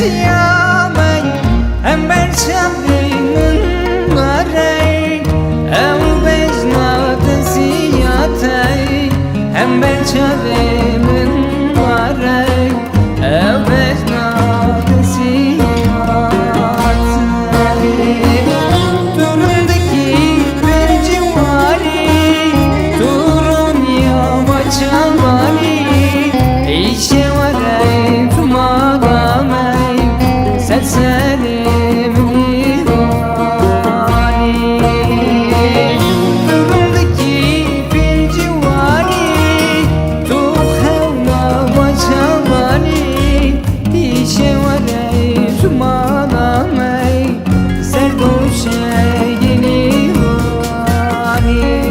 siamai amber sabinin marai elbez naten siyatai amber sabinin marai elbez naten siyatai turundaki bir civari turun yavaşamani işe varay tumagamay Selimini vani turundaki bir civari tu khevna vaşamani işe varay tumagamay serduşe yeni vani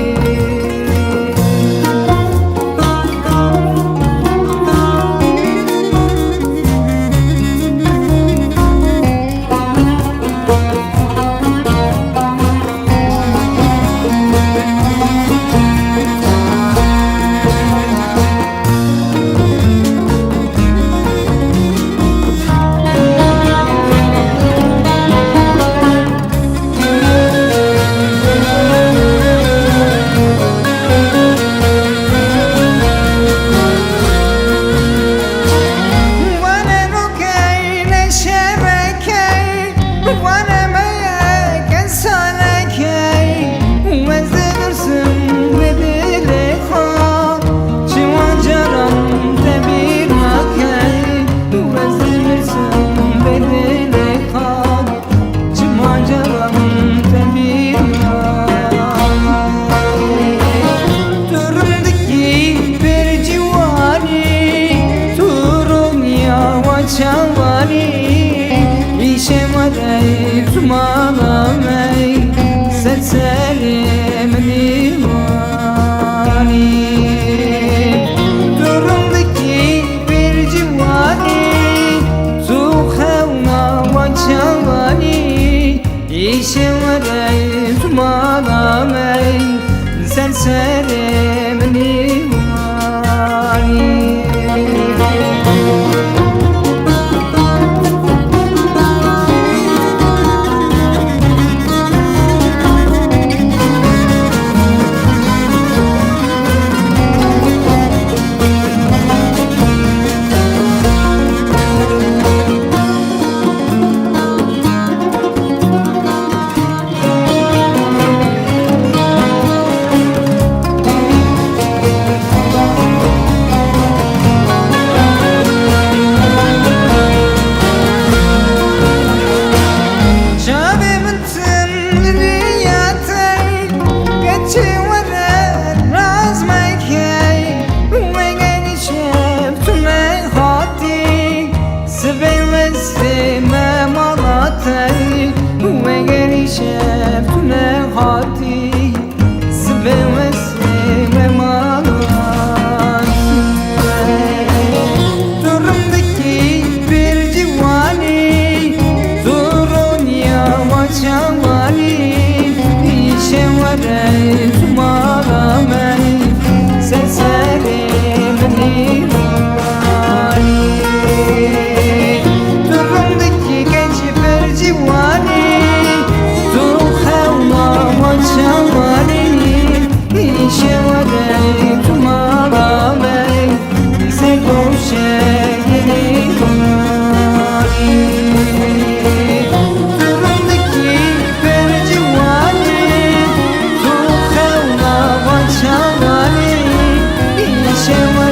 Çavani işe varay tumagamay Selimini vani turundaki bir civari tu khevna vaçavani işe varay tumagamay Selimini vani Shema